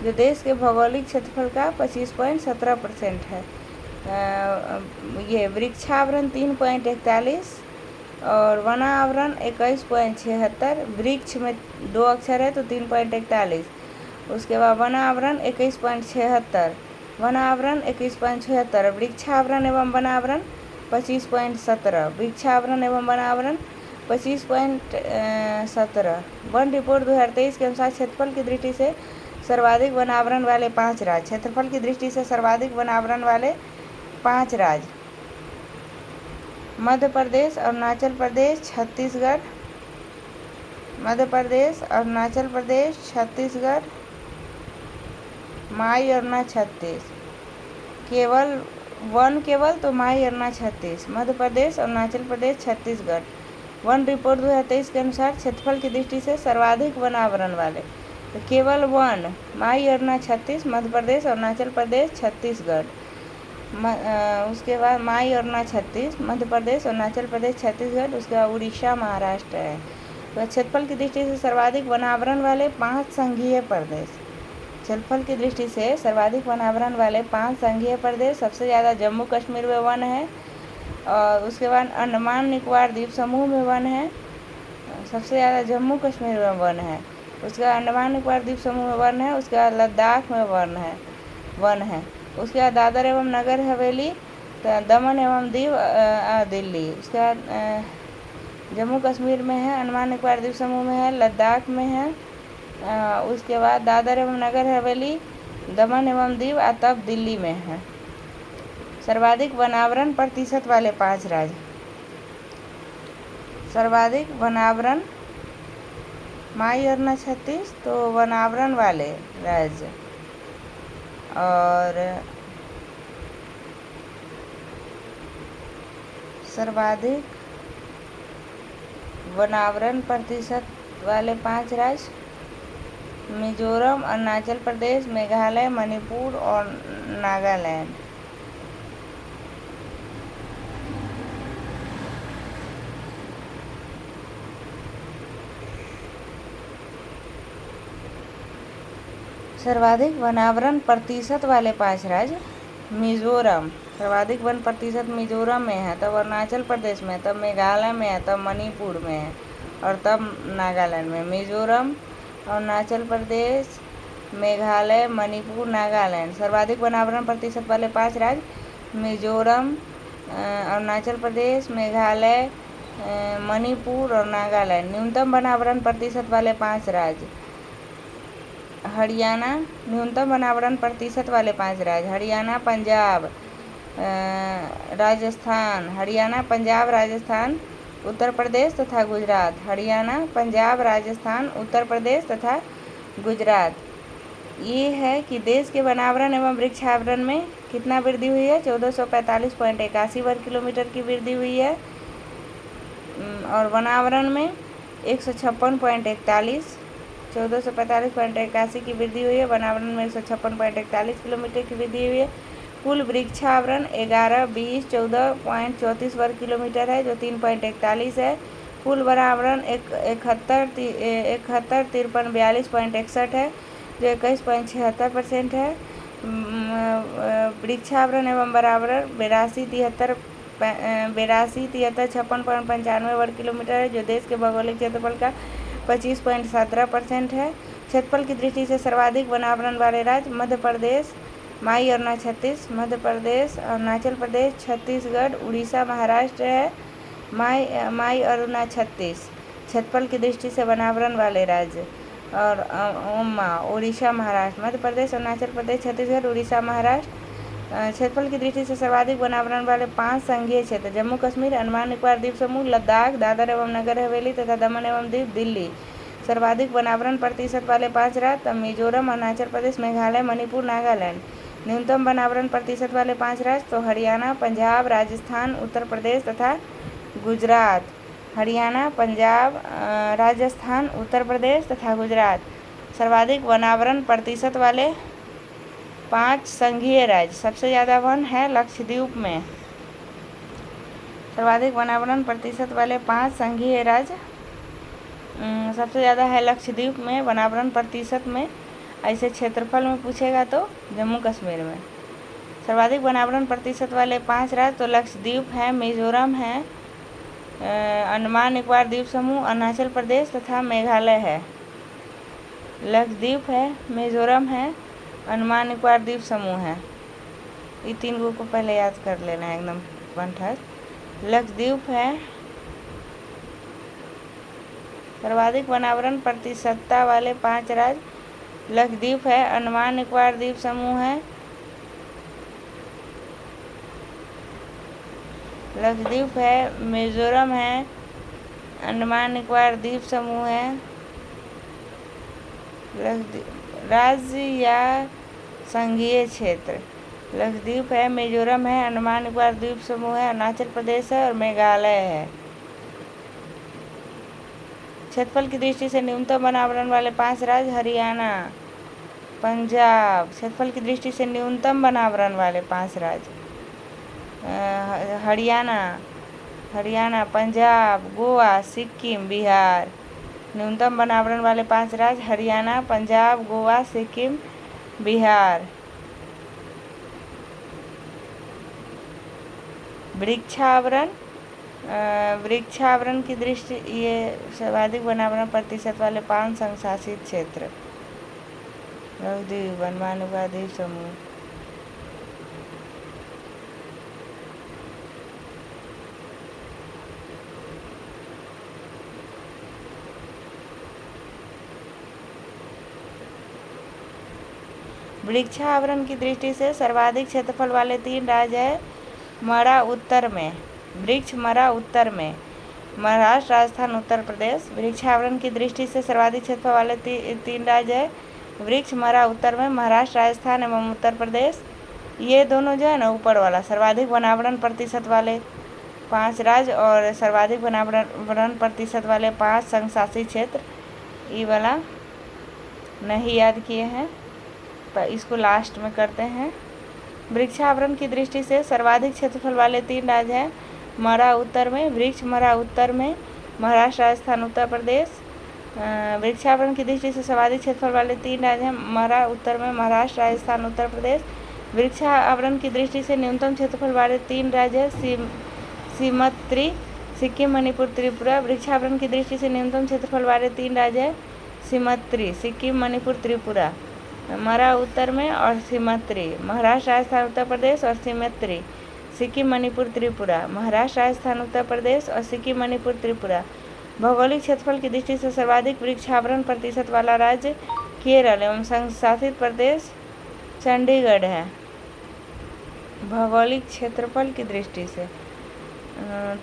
जो देश के भौगोलिक क्षेत्रफल का 25.17% है। ये वृक्षावरण 3.41 और वनावरण 21.76। वृक्ष में 2 अक्षर है तो 3.41। उसके बाद वनावरण 21.76, वनावरण 21.76, वृक्षावरण एवं वनावरण 25.17, वृक्षावरण एवं वनावरण 25.17। वन रिपोर्ट 2023 के अनुसार क्षेत्रफल की दृष्टि से सर्वाधिक वनावरण वाले 5 राज्य। क्षेत्रफल की दृष्टि से सर्वाधिक वनावरण वाले 5 राज्य: मध्य प्रदेश, अरुणाचल प्रदेश, छत्तीसगढ़। मध्य प्रदेश, अरुणाचल प्रदेश, छत्तीसगढ़, माई अरुणा छत्तीस। केवल वन केवल तो माई अरुणा 36, मध्य प्रदेश, अरुणाचल प्रदेश, छत्तीसगढ़। वन रिपोर्ट 2023 के अनुसार क्षेत्रफल की दृष्टि से सर्वाधिक वन आवरण वाले तो केवल वन माई अरुणा 36, मध्य प्रदेश, अरुणाचल प्रदेश, छत्तीसगढ़। उसके बाद माई अरुणा 36, मध्य प्रदेश, अरुणाचल प्रदेश, छत्तीसगढ़। उसके बाद उड़ीसा, महाराष्ट्र है। तो क्षेत्रफल की दृष्टि से सर्वाधिक वन आवरण वाले 5 संघीय प्रदेश। क्षेत्रफल की दृष्टि से सर्वाधिक वन आवरण वाले 5 संघीय प्रदेश। सबसे ज़्यादा जम्मू कश्मीर में वन है, और उसके बाद अंडमान निकोबार द्वीप समूह में वन है। सबसे ज़्यादा जम्मू कश्मीर में वन है, उसके बाद अंडमान निकोबार द्वीप समूह में वन है, उसके बाद लद्दाख में वन है। उसके बाद दादर एवं नगर हवेली, दमन एवं दीव, दिल्ली। उसके बाद जम्मू कश्मीर में है, अंडमान निकोबार द्वीप समूह में है, लद्दाख में है। उसके बाद दादर एवं नगर हवेली, दमन एवं दीव, तब दिल्ली में है। सर्वाधिक वनावरण प्रतिशत वाले 5 राज्य। सर्वाधिक वनावरण माई अरुणा 36 तो वनावरण वाले राज्य, और सर्वाधिक वनावरण प्रतिशत वाले 5 राज्य मिजोरम, अरुणाचल प्रदेश, मेघालय, मणिपुर और नागालैंड। सर्वाधिक वनावरण प्रतिशत वाले 5 राज्य मिजोरम, सर्वाधिक वन प्रतिशत मिजोरम में है, तब अरुणाचल प्रदेश में, तब मेघालय में है, तब मणिपुर में है, और तब नागालैंड में। मिजोरम, अरुणाचल प्रदेश, मेघालय, मणिपुर, नागालैंड। सर्वाधिक वनावरण प्रतिशत वाले 5 राज्य मिजोरम, अरुणाचल प्रदेश, मेघालय, मणिपुर और नागालैंड। न्यूनतम वनावरण प्रतिशत वाले 5 राज्य हरियाणा, न्यूनतम वनावरण प्रतिशत वाले 5 राज्य हरियाणा, पंजाब, राजस्थान। हरियाणा, पंजाब, राजस्थान, उत्तर प्रदेश तथा गुजरात। हरियाणा, पंजाब, राजस्थान, उत्तर प्रदेश तथा गुजरात। ये है कि देश के वनावरण एवं वृक्षावरण में कितना वृद्धि हुई है? 1445.81 वर्ग किलोमीटर की वृद्धि हुई है, और वनावरण में 156.41, 1445.81 की वृद्धि हुई है। वनावरण में 156.41 किलोमीटर की वृद्धि हुई है। कुल वृक्षावरण 11, 20, 14.34 वर्ग किलोमीटर है, जो 3.41 है। कुल वनावरण 71, 53, 42.61 है, जो 21.76% है। वृक्षावरण एवं वनावरण 82, 83, 56.95 वर्ग किलोमीटर है, जो देश के भौगोलिक क्षेत्रफल का 25.17% है। क्षेत्रफल की दृष्टि से सर्वाधिक वनावरण वाले राज्य मध्य प्रदेश, माई अरुणा 36, मध्य प्रदेश, अरुणाचल प्रदेश, छत्तीसगढ़, उड़ीसा, महाराष्ट्र है। माई अरुणा 36 क्षेत्रफल की दृष्टि से वनावरण वाले राज्य, और उड़ीसा, महाराष्ट्र, मध्य प्रदेश, अरुणाचल प्रदेश, छत्तीसगढ़, उड़ीसा, महाराष्ट्र। क्षेत्रफल की दृष्टि से सर्वाधिक वनावरण वाले 5 संघीय क्षेत्र जम्मू कश्मीर, अंडमान निकोबार द्वीप समूह, लद्दाख, दादर एवं नगर हवेली तथा दमन एवं दीव, दिल्ली। सर्वाधिक वनावरण प्रतिशत वाले 5 राज्य मिजोरम, अरुणाचल प्रदेश, मेघालय, मणिपुर, नागालैंड। न्यूनतम वनावरण प्रतिशत वाले 5 राज्य तो हरियाणा, पंजाब, राजस्थान, उत्तर प्रदेश तथा गुजरात। हरियाणा, पंजाब, राजस्थान, उत्तर प्रदेश तथा गुजरात। सर्वाधिक वनावरण प्रतिशत वाले 5 संघीय राज्य। सबसे ज़्यादा वन है लक्षद्वीप में। सर्वाधिक वनावरण प्रतिशत वाले 5 संघीय राज्य सबसे ज़्यादा है लक्षद्वीप में वनावरण प्रतिशत में। ऐसे क्षेत्रफल में पूछेगा तो जम्मू कश्मीर में। सर्वाधिक वनावरण प्रतिशत वाले 5 राज्य तो लक्षद्वीप है, मिजोरम है, अंडमान निकोबार द्वीप समूह, अरुणाचल प्रदेश तथा मेघालय है। लक्षद्वीप है, मिजोरम है, अंडमान निकोबार द्वीप समूह है। ये 3 को पहले याद कर लेना है एकदम बनठस। लक्षद्वीप है। सर्वाधिक वनावरण प्रतिशतता वाले 5 राज्य लक्षद्वीप है, अंडमान निकोबार द्वीप समूह है, लक्षद्वीप है, मिजोरम है, अंडमान निकोबार द्वीप समूह है। राज्य या संघीय क्षेत्र लक्षद्वीप है, मिजोरम है, अंडमान निकोबार द्वीप समूह है, अरुणाचल प्रदेश है और मेघालय है। क्षेत्रफल की दृष्टि से न्यूनतम वन आवरण वाले 5 राज्य हरियाणा, पंजाब। क्षेत्रफल की दृष्टि से न्यूनतम वन आवरण वाले 5 राज्य हरियाणा, पंजाब, गोवा, सिक्किम, बिहार। न्यूनतम वन आवरण वाले 5 राज्य हरियाणा, पंजाब, गोवा, सिक्किम, बिहार। वृक्षावरण की दृष्टि ये सर्वाधिक वनावरण प्रतिशत वाले 5 संशासित क्षेत्र। लक्षद्वीप, अंडमान निकोबार द्वीप समूह। वृक्षावरण की दृष्टि से सर्वाधिक क्षेत्रफल वाले 3 राज्य है मरा उत्तर में, महाराष्ट्र, राजस्थान, उत्तर प्रदेश। वृक्षावरण की दृष्टि से सर्वाधिक क्षेत्रफल वाले 3 राज्य है वृक्ष मरा उत्तर में, महाराष्ट्र, राजस्थान एवं उत्तर प्रदेश। ये दोनों जो है ना ऊपर वाला सर्वाधिक वनावरण प्रतिशत वाले 5 राज्य और सर्वाधिक वनावरण प्रतिशत वाले 5 संशासित क्षेत्र, ये वाला नहीं याद किए हैं, इसको लास्ट में करते हैं। वृक्षावरण की दृष्टि से सर्वाधिक क्षेत्रफल वाले 3 राज्य हैं मरा उत्तर में, वृक्ष मरा उत्तर में, महाराष्ट्र, राजस्थान, उत्तर प्रदेश। वृक्षावरण की दृष्टि से सर्वाधिक क्षेत्रफल वाले 3 राज्य हैं मरा उत्तर में, महाराष्ट्र, राजस्थान, उत्तर प्रदेश। वृक्षावरण की दृष्टि से न्यूनतम क्षेत्रफल वाले 3 राज्य सीमत्री, सिक्किम, मणिपुर, त्रिपुरा। वृक्षावरण की दृष्टि से न्यूनतम क्षेत्रफल वाले 3 राज्य सीमत्री, सिक्किम, मणिपुर, त्रिपुरा। मरा उत्तर में और सीमत्री, महाराष्ट्र, राजस्थान, उत्तर प्रदेश और सीमत्री, सिक्किम, मणिपुर, त्रिपुरा। महाराष्ट्र, राजस्थान, उत्तर प्रदेश और सिक्किम, मणिपुर, त्रिपुरा। भौगोलिक क्षेत्रफल की दृष्टि से सर्वाधिक वृक्षावरण प्रतिशत वाला राज्य केरल एवं संशासित प्रदेश चंडीगढ़ है। भौगोलिक क्षेत्रफल की दृष्टि से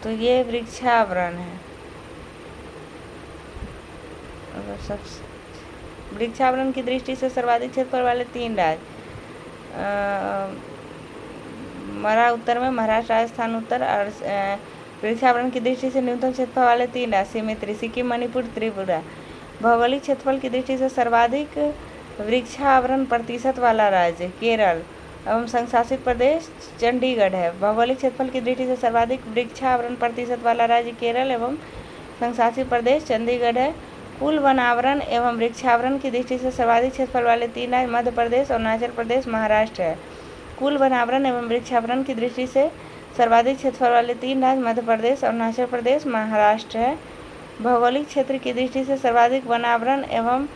तो ये वृक्षावरण है। अगर सबसे वृक्षावरण की दृष्टि से सर्वाधिक क्षेत्रफल वाले 3 राज्य मरा उत्तर में, महाराष्ट्र, राजस्थान, उत्तर और वृक्षावरण की दृष्टि से न्यूनतम क्षेत्रफल वाले 3 राज्य सीमित्री, सिक्किम, मणिपुर, त्रिपुरा। भौगोलिक क्षेत्रफल की दृष्टि से सर्वाधिक वृक्षावरण प्रतिशत वाला राज्य केरल एवं संशासित प्रदेश चंडीगढ़ है। भौगोलिक क्षेत्रफल की दृष्टि से सर्वाधिक वृक्षावरण प्रतिशत वाला राज्य केरल एवं संशासित प्रदेश चंडीगढ़ है। कुल वनावरण एवं वृक्षावरण की दृष्टि से सर्वाधिक क्षेत्रफल वाले 3 राज्य मध्य प्रदेश, अरुणाचल प्रदेश, महाराष्ट्र है। कुल वनावरण एवं वृक्षावरण की दृष्टि से सर्वाधिक क्षेत्रफल वाले 3 राज्य मध्य प्रदेश, अरुणाचल प्रदेश, महाराष्ट्र है। भौगोलिक क्षेत्र की दृष्टि से सर्वाधिक वनावरण एवं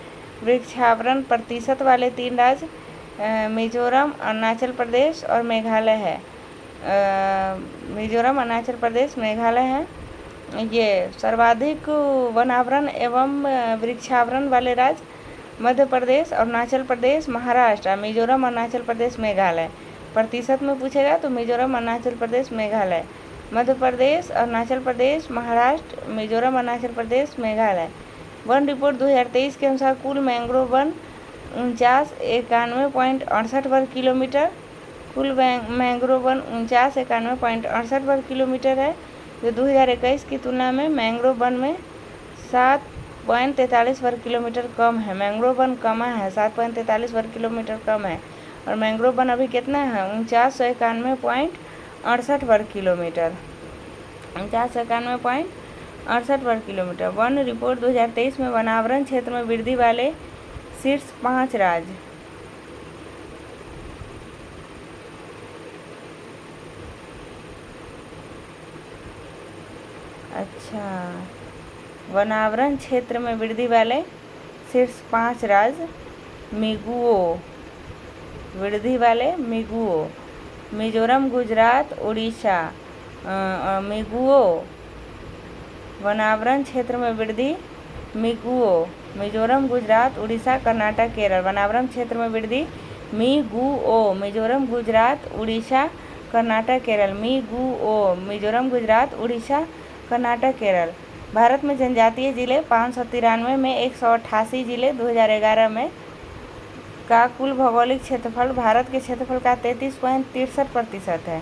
वृक्षावरण प्रतिशत वाले 3 राज्य मिजोरम, अरुणाचल प्रदेश और मेघालय है। मिजोरम, अरुणाचल प्रदेश, मेघालय है। ये सर्वाधिक वनावरण एवं वृक्षावरण वाले राज्य मध्य प्रदेश, अरुणाचल प्रदेश, महाराष्ट्र, मिजोरम, अरुणाचल प्रदेश, मेघालय। प्रतिशत में पूछेगा तो मिजोरम, अरुणाचल प्रदेश, मेघालय। मध्य प्रदेश, अरुणाचल प्रदेश, महाराष्ट्र, मिजोरम, अरुणाचल प्रदेश, मेघालय। वन रिपोर्ट 2023 के अनुसार कुल मैंग्रोव वन 49,91.68 वर्ग किलोमीटर, कुल मैंग्रोव वन 49,91.68 वर्ग किलोमीटर है, जो 2021 की तुलना में मैंग्रोव वन में 7.43 वर्ग किलोमीटर कम है। मैंग्रोव वन कम है, 7.43 वर्ग किलोमीटर कम है। और मैंग्रोव वन अभी कितना है 4991.68 वर्ग किलोमीटर, 4991.68 वर्ग किलोमीटर। वन रिपोर्ट 2023 में वनावरण क्षेत्र में वृद्धि वाले शीर्ष 5 राज्य। अच्छा, वनावरण क्षेत्र में वृद्धि वाले शीर्ष 5 राज्य मिगुओ, वृद्धि वाले मिगुओ, मिजोरम, गुजरात, उड़ीसा। मिगुओ वनावरण क्षेत्र में वृद्धि मिगुओ, मिजोरम, गुजरात, उड़ीसा, कर्नाटक, केरल। वनावरण क्षेत्र में वृद्धि मिगुओ, मिजोरम, गुजरात, उड़ीसा, कर्नाटक, केरल। मिगुओ, मिजोरम, गुजरात, उड़ीसा, कर्नाटक, केरल। भारत में जनजातीय जिले 593 में 188 जिले 2011 में का कुल भौगोलिक क्षेत्रफल भारत के क्षेत्रफल का 33.63% है।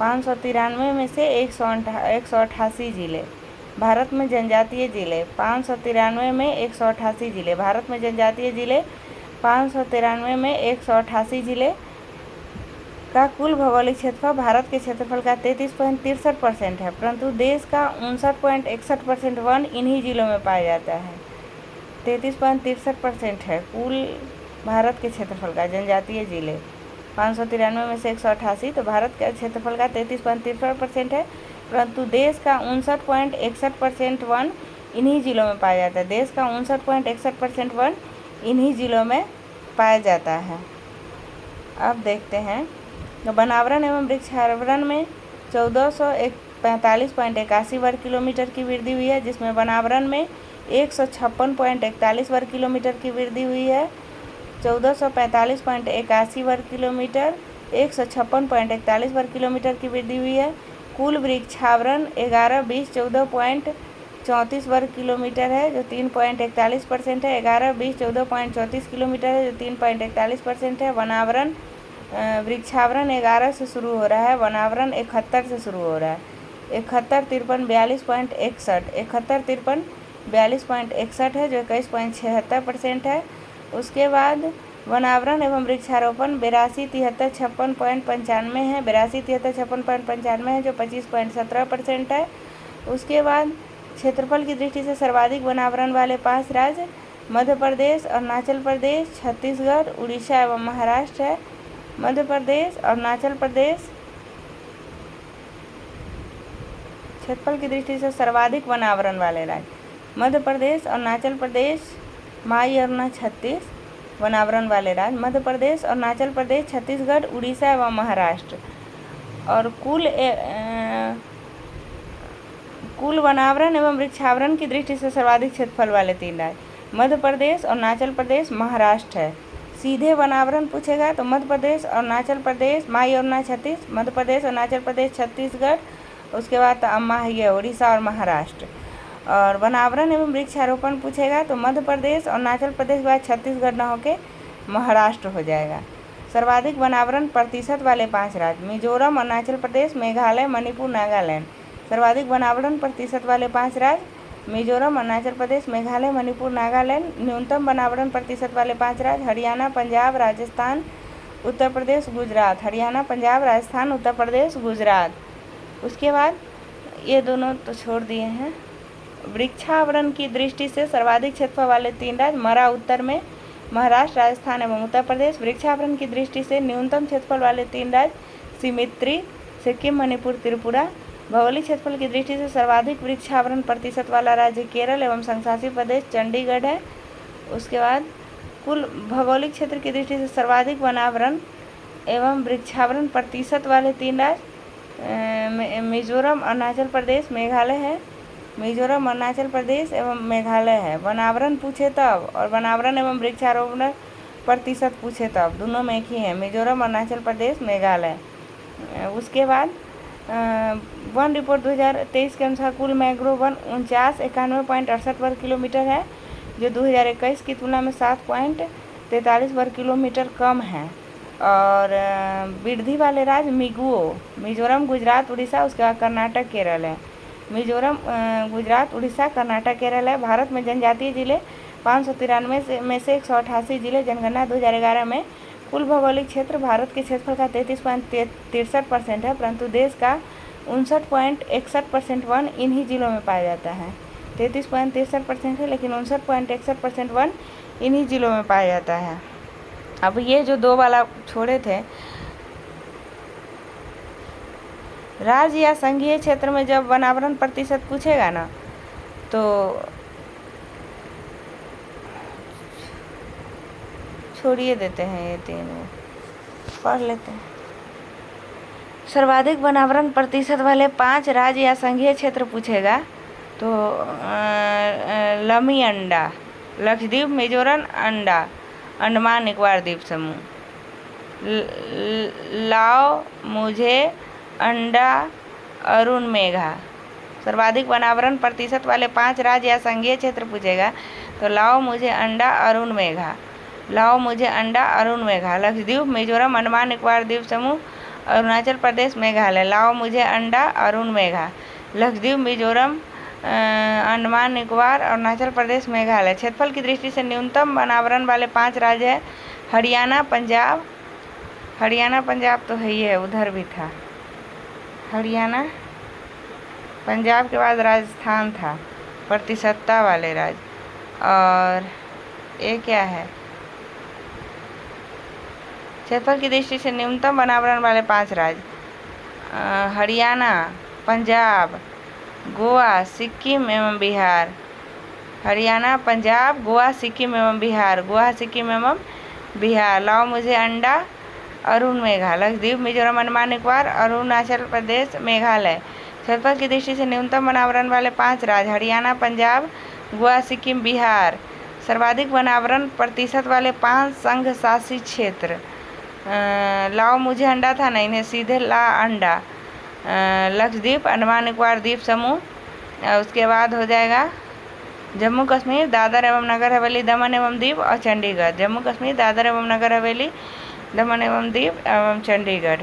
593 में से 188 जिले। भारत में जनजातीय जिले 593 में 188 जिले। भारत में जनजातीय जिले 593 में 188 जिले का कुल भौगोलिक क्षेत्रफल भारत के क्षेत्रफल का 33.63% है, परंतु देश का 59.61% वन इन्हीं जिलों में पाया जाता है। 33.63% है कुल भारत के क्षेत्रफल का जनजातीय जिले। 593 में से 188, तो भारत के क्षेत्रफल का 33.63% है, परंतु देश का 59.61% वन इन्हीं जिलों में पाया जाता है। देश का 59.61% वन इन्हीं जिलों में पाया जाता है। अब देखते हैं, तो वनावरण एवं वृक्षावरण में 1445.81 वर्ग किलोमीटर की वृद्धि हुई है, जिसमें वनावरण में 156.41 वर्ग किलोमीटर की वृद्धि हुई है। 1445.81 वर्ग किलोमीटर 156.41 वर्ग किलोमीटर की वृद्धि हुई है। कुल वृक्षावरण 11-20-14.34 वर्ग किलोमीटर है, जो 3.41% है। 11-20-14.34 किलोमीटर है, जो 3.41% है। वनावरण वृक्षावरण 11 से शुरू हो रहा है, वनावरण 71 से शुरू हो रहा है। 71-53-42.61 71-53-42.61 है, जो 21.76% है। उसके बाद वनावरण एवं वृक्षारोपण 82-73-56.95 है, 82-73-56.95 है, जो 25.17% है। उसके बाद क्षेत्रफल की दृष्टि से सर्वाधिक वनावरण वाले 5 राज्य मध्य प्रदेश, अरुणाचल प्रदेश, छत्तीसगढ़, उड़ीसा एवं महाराष्ट्र है। मध्य प्रदेश, अरुणाचल प्रदेश क्षेत्रफल की दृष्टि से सर्वाधिक वनावरण वाले राज्य मध्य प्रदेश, अरुणाचल प्रदेश, माई अरुणा 36 वनावरण वाले राज्य मध्य प्रदेश, अरुणाचल प्रदेश, छत्तीसगढ़, उड़ीसा एवं महाराष्ट्र। और कुल वनावरण एवं वृक्षावरण की दृष्टि से सर्वाधिक क्षेत्रफल वाले 3 राज्य मध्य प्रदेश, अरुणाचल प्रदेश, महाराष्ट्र है। सीधे वनावरण पूछेगा तो मध्य प्रदेश, अरुणाचल प्रदेश, माई अरुणा 36, मध्य प्रदेश, अरुणाचल प्रदेश, छत्तीसगढ़, उसके बाद अम्मा है उड़ीसा और महाराष्ट्र। और वनावरण एवं वृक्षारोपण पूछेगा तो मध्य प्रदेश, अरुणाचल प्रदेश के बाद छत्तीसगढ़ न होके महाराष्ट्र हो जाएगा। सर्वाधिक वनावरण प्रतिशत वाले 5 राज्य मिजोरम, अरुणाचल प्रदेश, मेघालय, मणिपुर, नागालैंड। सर्वाधिक वनावरण प्रतिशत वाले 5 राज्य मिजोरम, अरुणाचल प्रदेश, मेघालय, मणिपुर, नागालैंड। न्यूनतम वनावरण प्रतिशत वाले 5 राज्य हरियाणा, पंजाब, राजस्थान, उत्तर प्रदेश, गुजरात। हरियाणा, पंजाब, राजस्थान, उत्तर प्रदेश, गुजरात। उसके बाद ये दोनों तो छोड़ दिए हैं। वृक्षावरण की दृष्टि से सर्वाधिक क्षेत्रफल वाले 3 राज्य मरा उत्तर में, महाराष्ट्र, राजस्थान एवं उत्तर प्रदेश। वृक्षावरण की दृष्टि से न्यूनतम क्षेत्रफल वाले 3 राज्य सिमित्री, सिक्किम, मणिपुर, त्रिपुरा। भौगोलिक क्षेत्रफल की दृष्टि से सर्वाधिक वृक्षावरण प्रतिशत वाला राज्य केरल एवं संघशासित प्रदेश चंडीगढ़ है। उसके बाद कुल भौगोलिक क्षेत्र की दृष्टि से सर्वाधिक वनावरण एवं वृक्षावरण प्रतिशत वाले 3 राज्य मिजोरम, अरुणाचल प्रदेश, मेघालय है। मिजोरम, अरुणाचल प्रदेश एवं मेघालय है। वनावरण पूछे तब और वनावरण एवं वृक्षारोपण प्रतिशत पूछे तब दोनों में एक ही है, मिजोरम, अरुणाचल प्रदेश, मेघालय। उसके बाद वन रिपोर्ट 2023 के अनुसार कुल मैंग्रोव वन 49-91.68 वर्ग किलोमीटर है, जो 2021 की तुलना में 7.43 वर्ग किलोमीटर कम है। और वृद्धि वाले राज्य मिजोरम, गुजरात, उड़ीसा, उसके बाद कर्नाटक, केरल है। मिजोरम, गुजरात, उड़ीसा, कर्नाटक, केरल है। भारत में जनजातीय जिले 593 में से 188 जिले। जनगणना 2011 में कुल भौगोलिक क्षेत्र भारत के क्षेत्रफल का 33.63% है, परंतु देश का 59.61% वन इन्हीं जिलों में पाया जाता है। 33.63% है, लेकिन 59.61% वन इन्हीं जिलों में पाया जाता है। अब ये जो 2 वाला छोड़े थे, राज्य या संघीय क्षेत्र में जब वनावरण प्रतिशत पूछेगा ना, तो छोड़िए देते हैं, ये 3 पढ़ लेते हैं। सर्वाधिक वनावरण प्रतिशत वाले 5 राज्य या संघीय क्षेत्र पूछेगा तो लमी अंडा, लक्षद्वीप, मिजोरम अंडा, अंडमान निकोबार द्वीप समूह। लाओ मुझे अंडा, अरुण मेघा। सर्वाधिक वनावरण प्रतिशत वाले 5 राज्य या संघीय क्षेत्र पूछेगा तो लाओ मुझे अंडा, अरुण मेघा। लाओ मुझे अंडा अरुण मेघा। लक्षद्वीप, मिजोरम, अंडमान निकोबार द्वीप समूह, अरुणाचल प्रदेश, मेघालय। लाओ मुझे अंडा अरुण मेघा। लक्षद्वीप, मिजोरम, अंडमान निकोबार, अरुणाचल प्रदेश, मेघालय। क्षेत्रफल की दृष्टि से न्यूनतम वनावरण वाले 5 राज्य हैं हरियाणा, पंजाब। हरियाणा पंजाब तो है ही है, उधर भी था हरियाणा। पंजाब के बाद राजस्थान था, प्रतिशतता वाले राज्य। और ये क्या है? क्षेत्रफल की दृष्टि से न्यूनतम वनावरण वाले 5 राज्य हरियाणा, पंजाब, गोवा, सिक्किम एवं बिहार। हरियाणा, पंजाब, गोवा, सिक्किम एवं बिहार। गोवा, सिक्किम एवं बिहार। लाओ मुझे अंडा अरुण मेघा। लक्षद्वीप, मिजोरम, अंडमान निकोबार, अरुणाचल प्रदेश, मेघालय। क्षेत्रफल की दृष्टि से न्यूनतम वनावरण वाले 5 राज्य हरियाणा, पंजाब, गोवा, सिक्किम, बिहार। सर्वाधिक वनावरण प्रतिशत वाले 5 संघ शासित क्षेत्र। लाओ मुझे अंडा था ना, इन्हें सीधे ला अंडा। लक्षद्वीप, अंडमान निकोबार द्वीप समूह। उसके बाद हो जाएगा जम्मू कश्मीर, दादर एवं नगर हवेली, दमन एवं दीव और चंडीगढ़। जम्मू कश्मीर, दादर एवं नगर हवेली, दमन एवं दीव एवं चंडीगढ़।